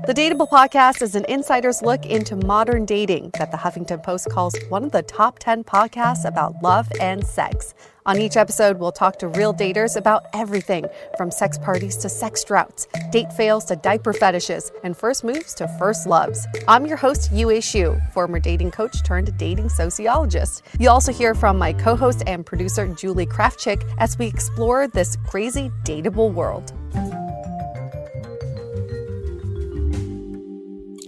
The Dateable podcast is an insider's look into modern dating that the Huffington Post calls one of the top 10 podcasts about love and sex. On each episode, we'll talk to real daters about everything from sex parties to sex droughts, date fails to diaper fetishes, and first moves to first loves. I'm your host, Yue Xu, former dating coach turned dating sociologist. You'll also hear from my co-host and producer, Julie Krafchick, as we explore this crazy dateable world.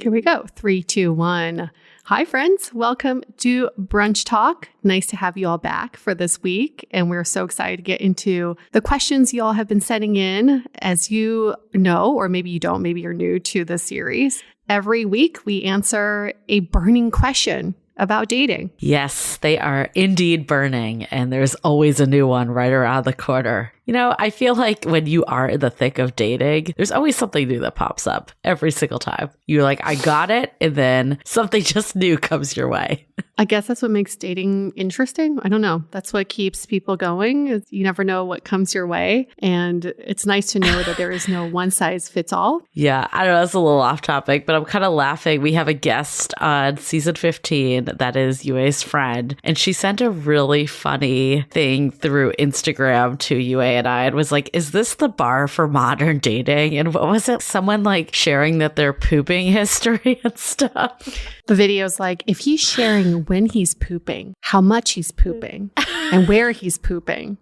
Here we go. 3, 2, 1. Hi, friends. Welcome to Brunch Talk. Nice to have you all back for this week. And we're so excited to get into the questions you all have been sending in. As you know, or maybe you don't, maybe you're new to the series. Every week, we answer a burning question about dating. Yes, they are indeed burning. And there's always a new one right around the corner. You know, I feel like when you are in the thick of dating, there's always something new that pops up every single time. You're like, I got it. And then something just new comes your way. I guess that's what makes dating interesting. I don't know. That's what keeps people going. Is you never know what comes your way. And it's nice to know that there is no one size fits all. Yeah, I don't know. That's a little off topic, but I'm kind of laughing. We have a guest on season 15 that is Yue's friend. And she sent a really funny thing through Instagram to Yue and I, and was like, is this the bar for modern dating? And what was it? Someone like sharing that their pooping history and stuff. The video's like, if he's sharing when he's pooping, how much he's pooping, and where he's pooping,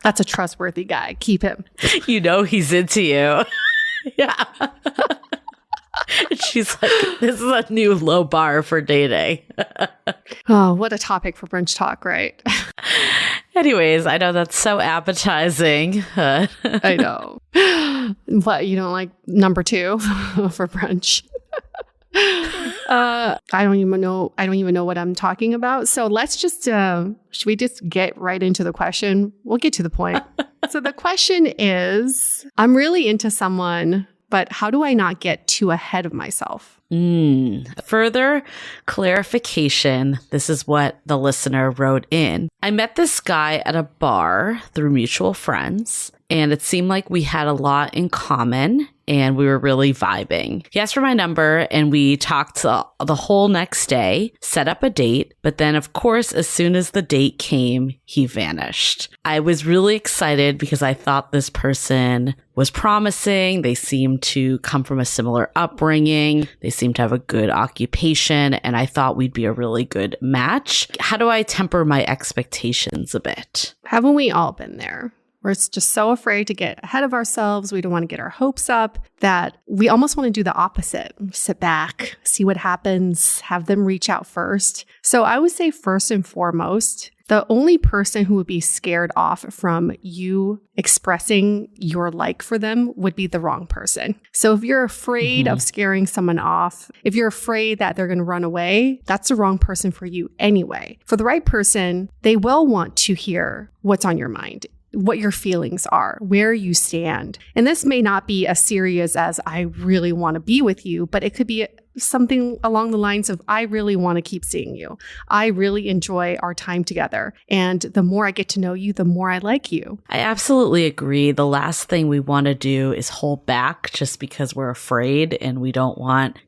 that's a trustworthy guy. Keep him. You know he's into you. Yeah. She's like, this is a new low bar for dating. Oh, what a topic for Brunch Talk, right? Anyways, I know that's so appetizing. I know. What, you don't like number 2 for brunch? I don't even know what I'm talking about. So let's just, should we just get right into the question? We'll get to the point. So the question is, I'm really into someone, but how do I not get too ahead of myself? Further clarification, this is what the listener wrote in. I met this guy at a bar through mutual friends, and it seemed like we had a lot in common and we were really vibing. He asked for my number and we talked the whole next day, set up a date, but then of course, as soon as the date came, he vanished. I was really excited because I thought this person was promising. They seemed to come from a similar upbringing. They seemed to have a good occupation, and I thought we'd be a really good match. How do I temper my expectations a bit? Haven't we all been there? We're just so afraid to get ahead of ourselves. We don't want to get our hopes up that we almost want to do the opposite. Sit back, see what happens, have them reach out first. So I would say first and foremost, the only person who would be scared off from you expressing your like for them would be the wrong person. So if you're afraid of scaring someone off, if you're afraid that they're going to run away, that's the wrong person for you anyway. For the right person, they will want to hear what's on your mind, what your feelings are, where you stand. And this may not be as serious as I really want to be with you, but it could be something along the lines of, I really want to keep seeing you. I really enjoy our time together. And the more I get to know you, the more I like you. I absolutely agree. The last thing we want to do is hold back just because we're afraid and we don't want,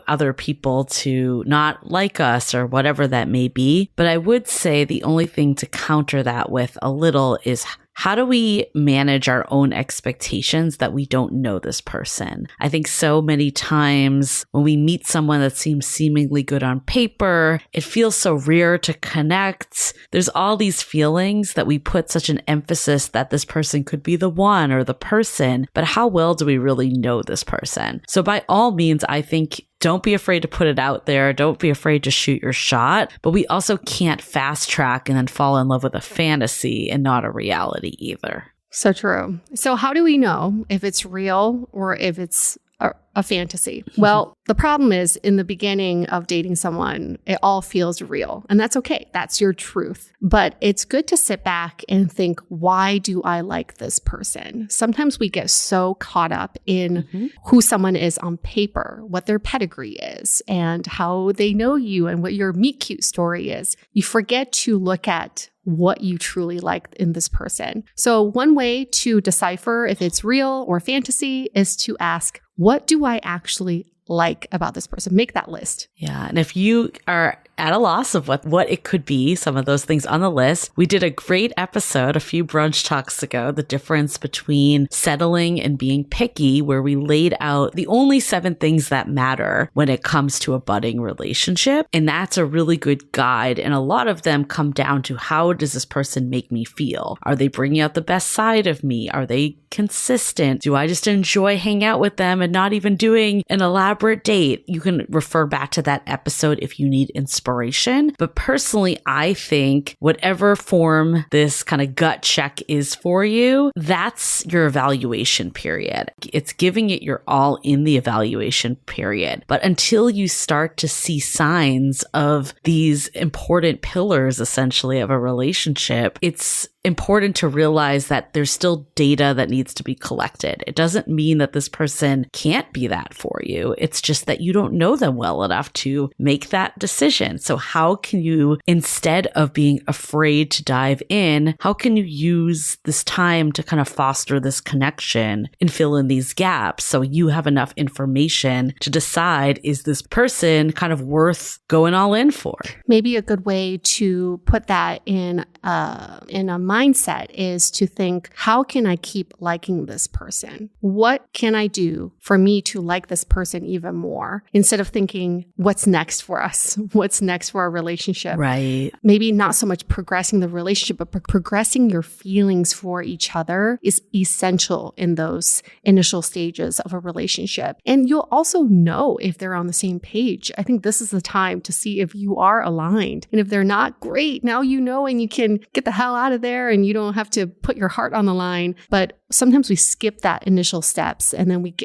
other people to not like us or whatever that may be. But I would say the only thing to counter that with a little is, how do we manage our own expectations that we don't know this person? I think so many times when we meet someone that seems seemingly good on paper, it feels so rare to connect. There's all these feelings that we put such an emphasis that this person could be the one or the person, but how well do we really know this person? So by all means, I think don't be afraid to put it out there. Don't be afraid to shoot your shot. But we also can't fast track and then fall in love with a fantasy and not a reality either. So true. So how do we know if it's real or if it's a fantasy? Well, the problem is in the beginning of dating someone, it all feels real. And that's okay. That's your truth. But it's good to sit back and think, why do I like this person? Sometimes we get so caught up in who someone is on paper, what their pedigree is, and how they know you and what your meet cute story is. You forget to look at what you truly like in this person. So one way to decipher if it's real or fantasy is to ask, what do I actually like about this person. Make that list. Yeah. And if you are at a loss of what it could be, some of those things on the list, we did a great episode a few brunch talks ago, the difference between settling and being picky, where we laid out the only 7 things that matter when it comes to a budding relationship. And that's a really good guide. And a lot of them come down to, how does this person make me feel? Are they bringing out the best side of me? Are they consistent? Do I just enjoy hanging out with them and not even doing an elaborate date? You can refer back to that episode if you need inspiration. But personally, I think whatever form this kind of gut check is for you, that's your evaluation period. It's giving it your all in the evaluation period. But until you start to see signs of these important pillars, essentially, of a relationship, it's important to realize that there's still data that needs to be collected. It doesn't mean that this person can't be that for you. It's just that you don't know them well enough to make that decision. So how can you, instead of being afraid to dive in, how can you use this time to kind of foster this connection and fill in these gaps so you have enough information to decide, is this person kind of worth going all in for? Maybe a good way to put that in a mindset is to think, how can I keep liking this person? What can I do for me to like this person even more? Instead of thinking, what's next for us? What's next for our relationship? Right. Maybe not so much progressing the relationship, but progressing your feelings for each other is essential in those initial stages of a relationship. And you'll also know if they're on the same page. I think this is the time to see if you are aligned. And if they're not, great. Now you know, and you can get the hell out of there and you don't have to put your heart on the line. But sometimes we skip that initial steps and then we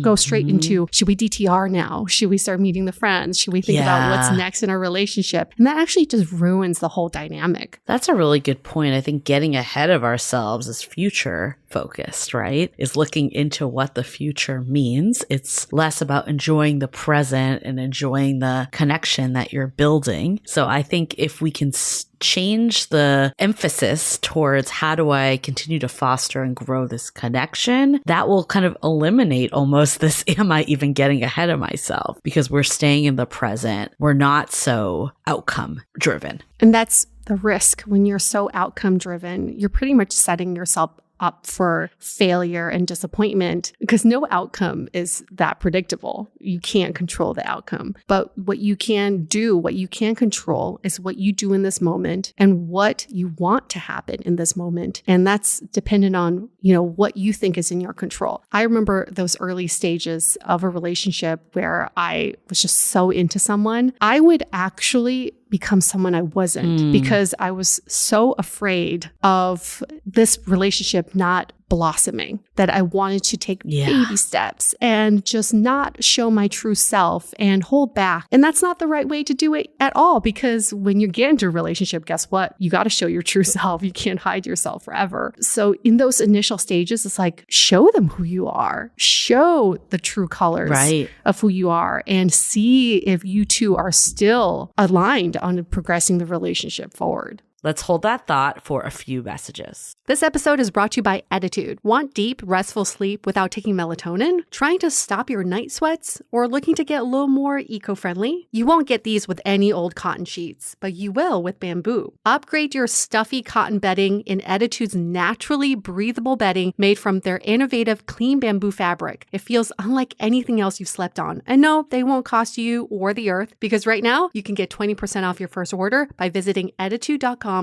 go straight into, should we DTR now? Should we start meeting the friends? Should we think about what's next in our relationship? And that actually just ruins the whole dynamic. That's a really good point. I think getting ahead of ourselves is future focused, right? Is looking into what the future means. It's less about enjoying the present and enjoying the connection that you're building. So I think if we can change the emphasis towards how do I continue to foster and grow this connection, that will kind of eliminate almost this, am I even getting ahead of myself? Because we're staying in the present. We're not so outcome driven. And that's the risk when you're so outcome driven. You're pretty much setting yourself up for failure and disappointment because no outcome is that predictable. You can't control the outcome. But what you can do, what you can control is what you do in this moment and what you want to happen in this moment. And that's dependent on, what you think is in your control. I remember those early stages of a relationship where I was just so into someone. I would actually become someone I wasn't because I was so afraid of this relationship not blossoming that I wanted to take baby steps and just not show my true self and hold back. And that's not the right way to do it at all, because when you get into a relationship, guess what? You got to show your true self. You can't hide yourself forever. So in those initial stages, it's like, show them who you are, show the true colors of who you are, and see if you two are still aligned on progressing the relationship forward. Let's hold that thought for a few messages. This episode is brought to you by Attitude. Want deep, restful sleep without taking melatonin? Trying to stop your night sweats? Or looking to get a little more eco-friendly? You won't get these with any old cotton sheets, but you will with bamboo. Upgrade your stuffy cotton bedding in Attitude's naturally breathable bedding made from their innovative clean bamboo fabric. It feels unlike anything else you've slept on. And no, they won't cost you or the earth, because right now you can get 20% off your first order by visiting attitude.com/dateable.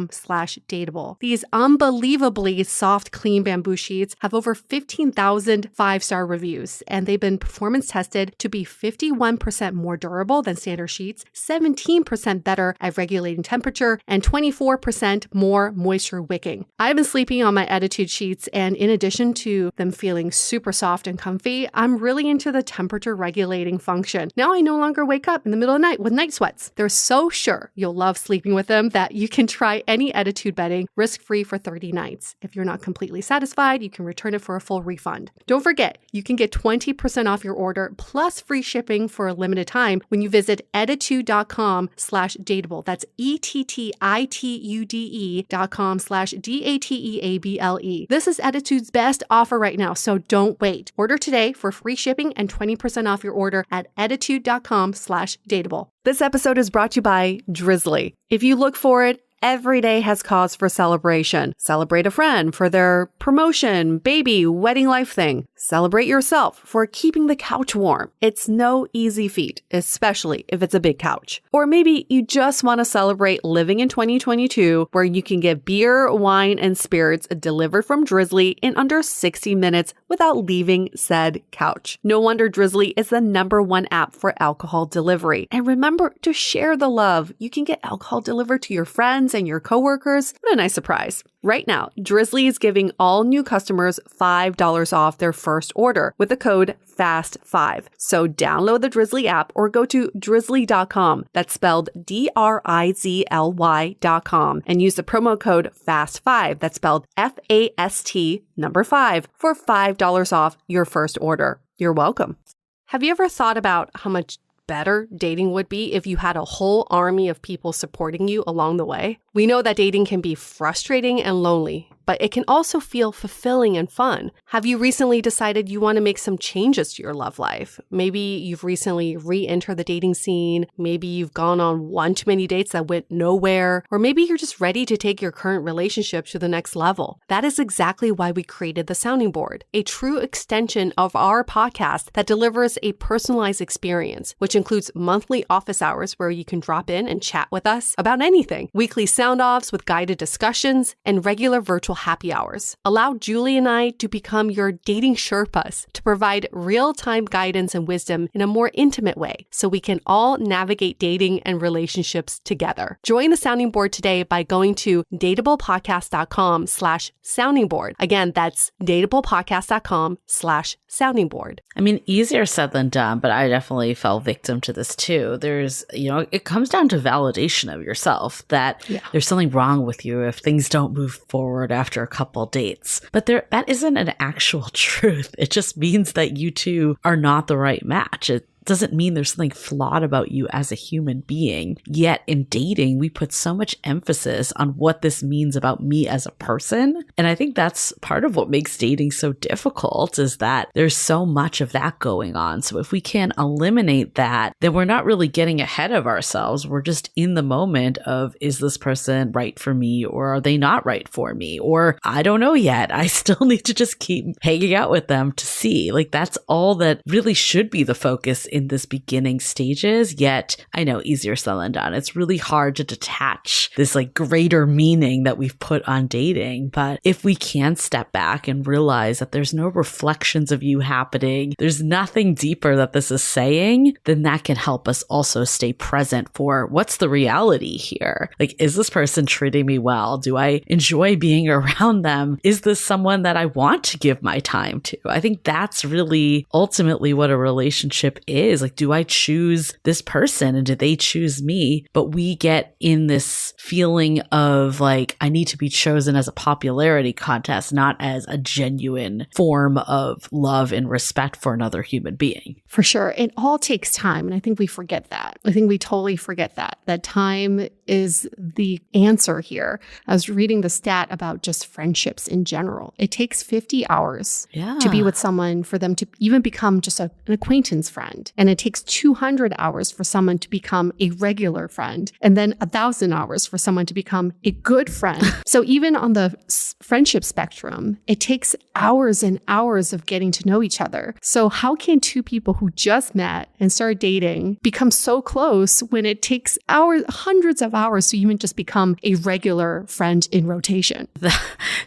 These unbelievably soft, clean bamboo sheets have over 15,000 5-star reviews, and they've been performance tested to be 51% more durable than standard sheets, 17% better at regulating temperature, and 24% more moisture wicking. I've been sleeping on my Attitude sheets, and in addition to them feeling super soft and comfy, I'm really into the temperature regulating function. Now I no longer wake up in the middle of the night with night sweats. They're so sure you'll love sleeping with them that you can try try any Attitude bedding risk-free for 30 nights. If you're not completely satisfied, you can return it for a full refund. Don't forget, you can get 20% off your order plus free shipping for a limited time when you visit attitude.com/dateable. That's ETTITUDE.com/DATEABLE. This is Attitude's best offer right now, so don't wait. Order today for free shipping and 20% off your order at attitude.com/dateable. This episode is brought to you by Drizzly. If you look for it, every day has cause for celebration. Celebrate a friend for their promotion, baby, wedding life thing. Celebrate yourself for keeping the couch warm. It's no easy feat, especially if it's a big couch. Or maybe you just want to celebrate living in 2022, where you can get beer, wine, and spirits delivered from Drizzly in under 60 minutes without leaving said couch. No wonder Drizzly is the #1 app for alcohol delivery. And remember to share the love. You can get alcohol delivered to your friends and your coworkers. What a nice surprise. Right now, Drizzly is giving all new customers $5 off their first order with the code FAST5. So download the Drizzly app or go to drizzly.com. That's spelled DRIZLY.com and use the promo code FAST5. That's spelled FAST 5 for $5 off your first order. You're welcome. Have you ever thought about how much better dating would be if you had a whole army of people supporting you along the way? We know that dating can be frustrating and lonely, but it can also feel fulfilling and fun. Have you recently decided you want to make some changes to your love life? Maybe you've recently re-entered the dating scene. Maybe you've gone on one too many dates that went nowhere. Or maybe you're just ready to take your current relationship to the next level. That is exactly why we created the Sounding Board, a true extension of our podcast that delivers a personalized experience, which includes monthly office hours where you can drop in and chat with us about anything, weekly sound-offs with guided discussions, and regular virtual happy hours. Allow Julie and I to become your dating Sherpas to provide real-time guidance and wisdom in a more intimate way so we can all navigate dating and relationships together. Join the Sounding Board today by going to dateablepodcast.com/sounding board. Again, that's dateablepodcast.com/sounding board. I mean, easier said than done, but I definitely fell victim to this too. There's, it comes down to validation of yourself that there's something wrong with you if things don't move forward after a couple dates. But that isn't an actual truth. It just means that you two are not the right match. It doesn't mean there's something flawed about you as a human being. Yet in dating, we put so much emphasis on what this means about me as a person. And I think that's part of what makes dating so difficult, is that there's so much of that going on. So if we can eliminate that, then we're not really getting ahead of ourselves. We're just in the moment of, is this person right for me, or are they not right for me? Or I don't know yet. I still need to just keep hanging out with them to see. Like, that's all that really should be the focus in this beginning stages. Yet I know, easier said than done. It's really hard to detach this like greater meaning that we've put on dating. But if we can step back and realize that there's no reflections of you happening, there's nothing deeper that this is saying, then that can help us also stay present for what's the reality here. Like, is this person treating me well? Do I enjoy being around them? Is this someone that I want to give my time to? I think that's really ultimately what a relationship is. Like, do I choose this person and do they choose me? But we get in this feeling of like, I need to be chosen as a popularity contest, not as a genuine form of love and respect for another human being. For sure. It all takes time. And I think we forget that. I think we totally forget that time is the answer here. I was reading the stat about just friendships in general. It takes 50 hours to be with someone for them to even become just an acquaintance friend. And it takes 200 hours for someone to become a regular friend. And then 1,000 hours for someone to become a good friend. So even on the friendship spectrum, it takes hours and hours of getting to know each other. So how can two people who just met and started dating become so close when it takes hours, hundreds of hours to even just become a regular friend in rotation?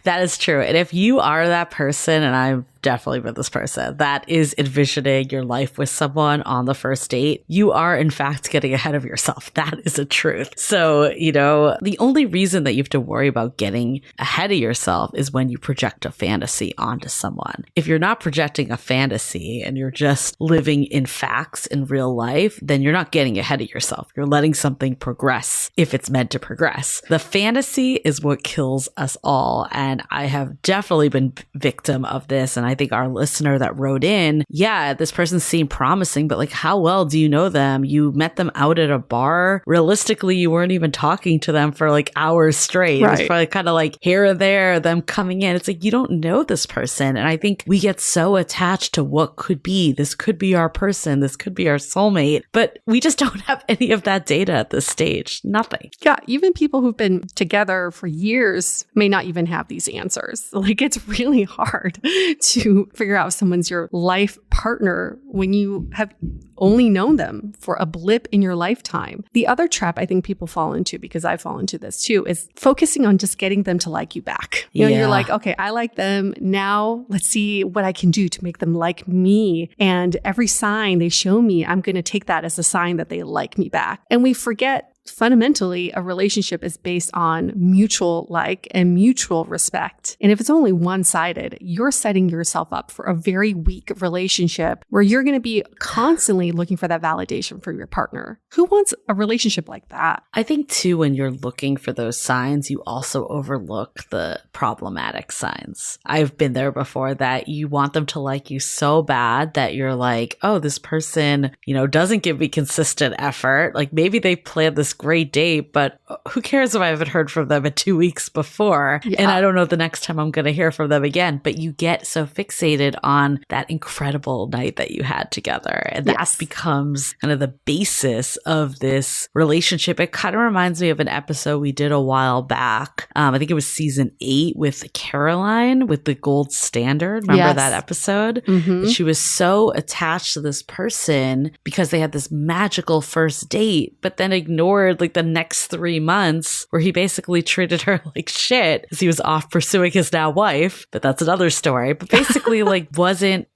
That is true. And if you are that person, and I've definitely been this person that is envisioning your life with someone on the first date. You are, in fact, getting ahead of yourself. That is a truth. So, the only reason that you have to worry about getting ahead of yourself is when you project a fantasy onto someone. If you're not projecting a fantasy and you're just living in facts in real life, then you're not getting ahead of yourself. You're letting something progress if it's meant to progress. The fantasy is what kills us all. And I have definitely been victim of this. And I think our listener that wrote in, yeah, this person seemed promising, but like, how well do you know them? You met them out at a bar. Realistically, you weren't even talking to them for like hours straight. Right. It was probably kind of like here or there, them coming in. It's like, you don't know this person. And I think we get so attached to what could be. This could be our person. This could be our soulmate. But we just don't have any of that data at this stage. Nothing. Yeah. Even people who've been together for years may not even have these answers. Like, it's really hard to figure out if someone's your life partner when you have only known them for a blip in your lifetime. The other trap I think people fall into, because I fall into this too, is focusing on just getting them to like you back. You're like, okay, I like them. Now let's see what I can do to make them like me. And every sign they show me, I'm going to take that as a sign that they like me back. And we forget fundamentally, a relationship is based on mutual like and mutual respect. And if it's only one-sided, you're setting yourself up for a very weak relationship where you're going to be constantly looking for that validation from your partner. Who wants a relationship like that? I think too, when you're looking for those signs, you also overlook the problematic signs. I've been there before, that you want them to like you so bad that you're like, oh, this person, doesn't give me consistent effort. Like maybe they planned this great date, but who cares if I haven't heard from them in 2 weeks before? Yeah. And I don't know the next time I'm going to hear from them again. But you get so fixated on that incredible night that you had together. And that becomes kind of the basis of this relationship. It kind of reminds me of an episode we did a while back. I think it was season 8 with Caroline with the gold standard. Remember that episode? Mm-hmm. She was so attached to this person because they had this magical first date, but then ignored like the next 3 months where he basically treated her like shit because he was off pursuing his now wife. But that's another story. But basically like wasn't,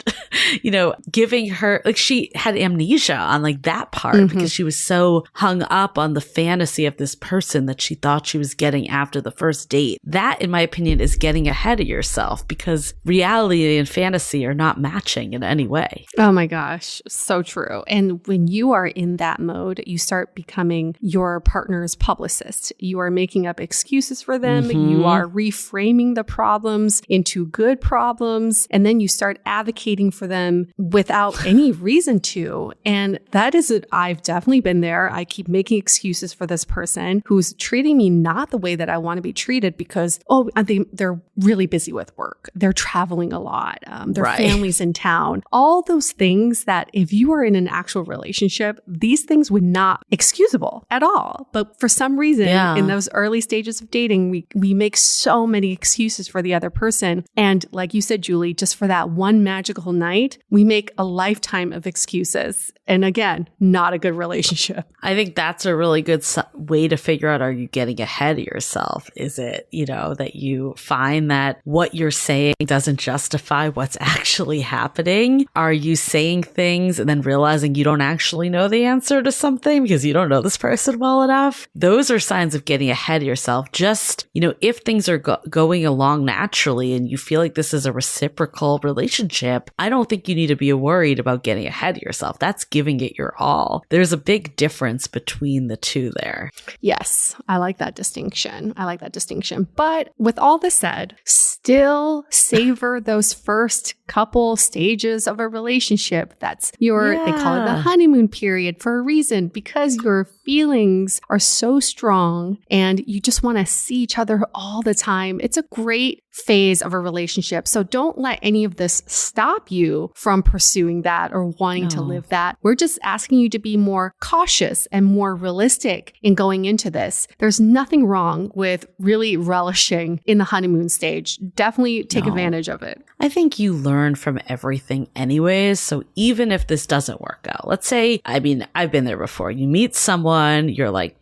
giving her, like she had amnesia on like that part because she was so hung up on the fantasy of this person that she thought she was getting after the first date. That, in my opinion, is getting ahead of yourself because reality and fantasy are not matching in any way. Oh my gosh. So true. And when you are in that mode, you start becoming your partner's publicist. You are making up excuses for them. Mm-hmm. You are reframing the problems into good problems. And then you start advocating for them without any reason to. And that is it. I've definitely been there. I keep making excuses for this person who's treating me not the way that I want to be treated because, they're really busy with work. They're traveling a lot. Their family's in town. All those things that if you are in an actual relationship, these things would not excusable at all. But for some reason, in those early stages of dating, we make so many excuses for the other person. And like you said, Julie, just for that one magical night, we make a lifetime of excuses. And again, not a good relationship. I think that's a really good way to figure out, are you getting ahead of yourself? Is it, that you find that what you're saying doesn't justify what's actually happening? Are you saying things and then realizing you don't actually know the answer to something because you don't know this person well enough? Those are signs of getting ahead of yourself. Just, if things are going along naturally and you feel like this is a reciprocal relationship, I don't think you need to be worried about getting ahead of yourself. That's giving it your all. There's a big difference between the two there. Yes, I like that distinction. But with all this said, still savor those first couple stages of a relationship. That's they call it the honeymoon period for a reason, because your feelings are so strong and you just want to see each other all the time. It's a great phase of a relationship. So don't let any of this stop you from pursuing that or wanting to live that. We're just asking you to be more cautious and more realistic in going into this. There's nothing wrong with really relishing in the honeymoon stage. Definitely take advantage of it. I think you learn from everything anyways. So even if this doesn't work out, let's say, I've been there before. You meet someone, someone, you're like,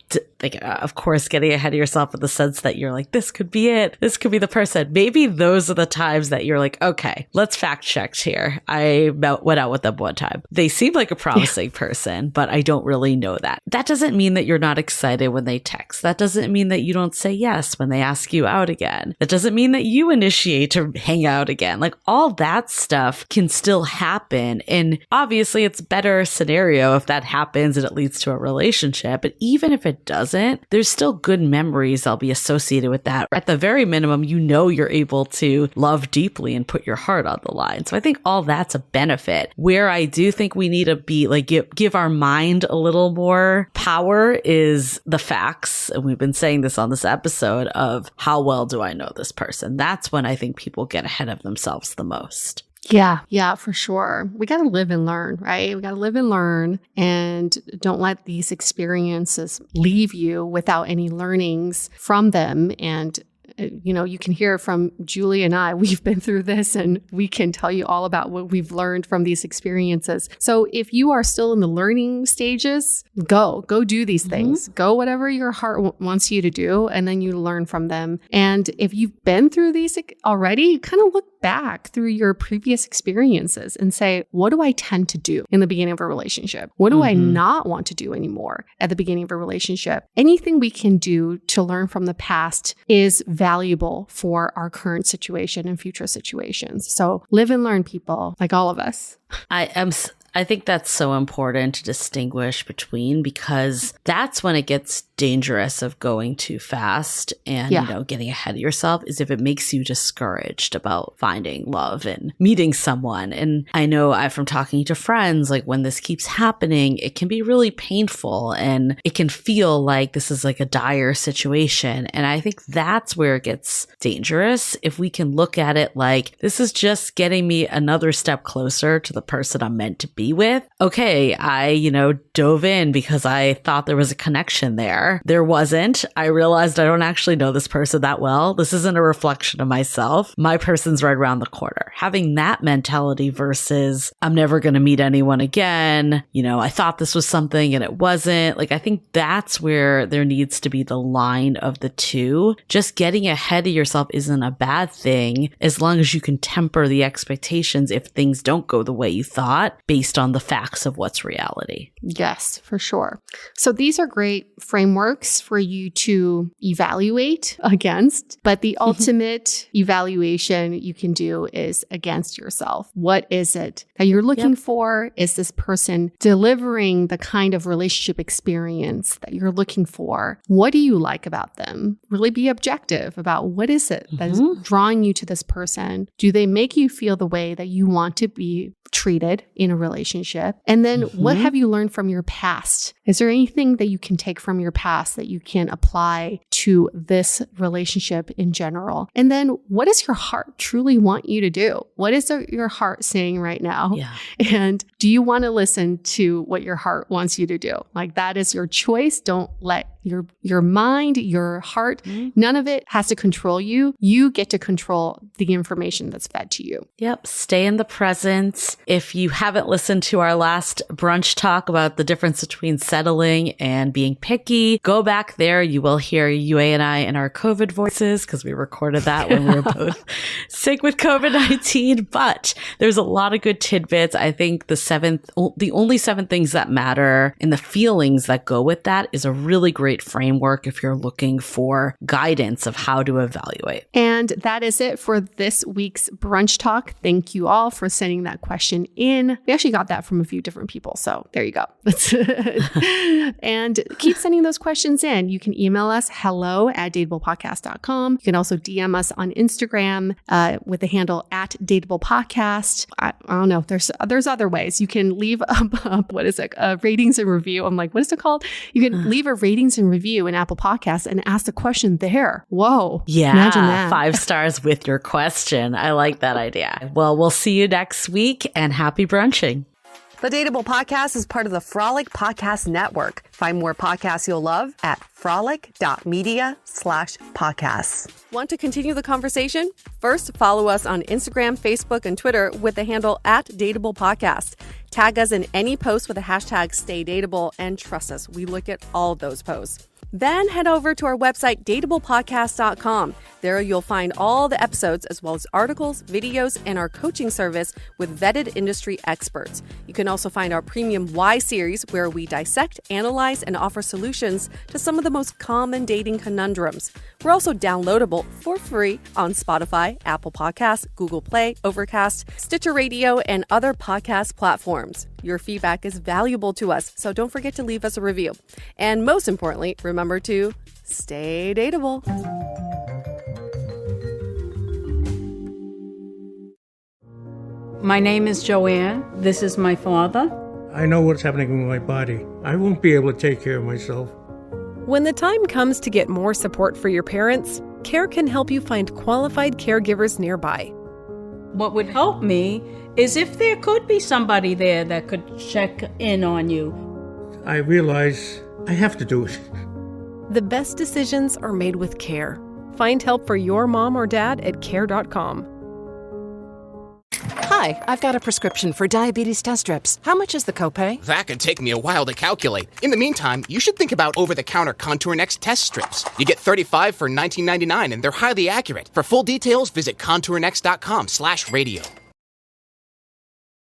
of course, getting ahead of yourself in the sense that you're like, this could be it. This could be the person. Maybe those are the times that you're like, okay, let's fact check here. I went out with them one time. They seem like a promising person, but I don't really know that. That doesn't mean that you're not excited when they text. That doesn't mean that you don't say yes when they ask you out again. That doesn't mean that you initiate to hang out again. Like all that stuff can still happen. And obviously it's better scenario if that happens and it leads to a relationship. But even if it doesn't, there's still good memories that'll be associated with that. At the very minimum, you're able to love deeply and put your heart on the line. So I think all that's a benefit. Where I do think we need to be like, give our mind a little more power is the facts. And we've been saying this on this episode of how well do I know this person? That's when I think people get ahead of themselves the most. Yeah, for sure. We got to live and learn, right? We got to live and learn and don't let these experiences leave you without any learnings from them. And you can hear from Julie and I, we've been through this and we can tell you all about what we've learned from these experiences. So if you are still in the learning stages, go do these things, go whatever your heart wants you to do. And then you learn from them. And if you've been through these already, kind of look back through your previous experiences and say, what do I tend to do in the beginning of a relationship? What do I not want to do anymore at the beginning of a relationship? Anything we can do to learn from the past is valuable for our current situation and future situations. So live and learn, people, like all of us. I think that's so important to distinguish between, because that's when it gets dangerous of going too fast and, getting ahead of yourself, is if it makes you discouraged about finding love and meeting someone. And I know from talking to friends, like when this keeps happening, it can be really painful and it can feel like this is like a dire situation. And I think that's where it gets dangerous. If we can look at it like, this is just getting me another step closer to the person I'm meant to be with. Okay, I, dove in because I thought there was a connection there. There wasn't. I realized I don't actually know this person that well. This isn't a reflection of myself. My person's right around the corner. Having that mentality versus I'm never going to meet anyone again. I thought this was something and it wasn't. Like, I think that's where there needs to be the line of the two. Just getting ahead of yourself isn't a bad thing as long as you can temper the expectations if things don't go the way you thought based on the facts of what's reality. Yes, for sure. So these are great frameworks for you to evaluate against, but the ultimate evaluation you can do is against yourself. What is it that you're looking for? Is this person delivering the kind of relationship experience that you're looking for? What do you like about them? Really be objective about what is it that is drawing you to this person? Do they make you feel the way that you want to be treated in a relationship? And then what have you learned from your past? Is there anything that you can take from your past that you can apply to this relationship in general? And then what does your heart truly want you to do? What is your heart saying right now? Yeah. And do you want to listen to what your heart wants you to do? Like, that is your choice. Don't let your mind, your heart, none of it has to control you. You get to control the information that's fed to you. Yep. Stay in the present. If you haven't listened to our last brunch talk about the difference between settling and being picky, go back there. You will hear Yue and I in our COVID voices because we recorded that when we were both sick with COVID-19. But there's a lot of good tidbits. I think the only 7 things that matter and the feelings that go with that is a really great framework if you're looking for guidance of how to evaluate. And that is it for this week's brunch talk. Thank you all for sending that question in. We actually got that from a few different people. So there you go. And keep sending those questions in. You can email us hello@dateablepodcast.com. You can also DM us on Instagram with the handle @dateablepodcast. I don't know. There's other ways. You can leave up what is it? Ratings and review. I'm like, what is it called? You can leave a ratings and review in Apple Podcasts and ask the question there. Whoa. Yeah. Imagine that. 5 stars with your question. I like that idea. Well, we'll see you next week and happy brunching. The Dateable Podcast is part of the Frolic Podcast Network. Find more podcasts you'll love at frolic.media/podcasts. Want to continue the conversation? First, follow us on Instagram, Facebook, and Twitter with the handle @Dateable Podcast. Tag us in any post with the hashtag #StayDateable, and trust us, we look at all of those posts. Then head over to our website, dateablepodcast.com. There you'll find all the episodes as well as articles, videos, and our coaching service with vetted industry experts. You can also find our premium Why series where we dissect, analyze, and offer solutions to some of the most common dating conundrums. We're also downloadable for free on Spotify, Apple Podcasts, Google Play, Overcast, Stitcher Radio, and other podcast platforms. Your feedback is valuable to us, so don't forget to leave us a review. And most importantly, remember to stay dateable. My name is Joanne. This is my father. I know what's happening with my body. I won't be able to take care of myself. When the time comes to get more support for your parents, CARE can help you find qualified caregivers nearby. What would help me is if there could be somebody there that could check in on you. I realize I have to do it. The best decisions are made with CARE. Find help for your mom or dad at care.com. Hi, I've got a prescription for diabetes test strips. How much is the copay? That could take me a while to calculate. In the meantime, you should think about over-the-counter Contour Next test strips. You get 35 for $19.99, and they're highly accurate. For full details, visit contournext.com/radio.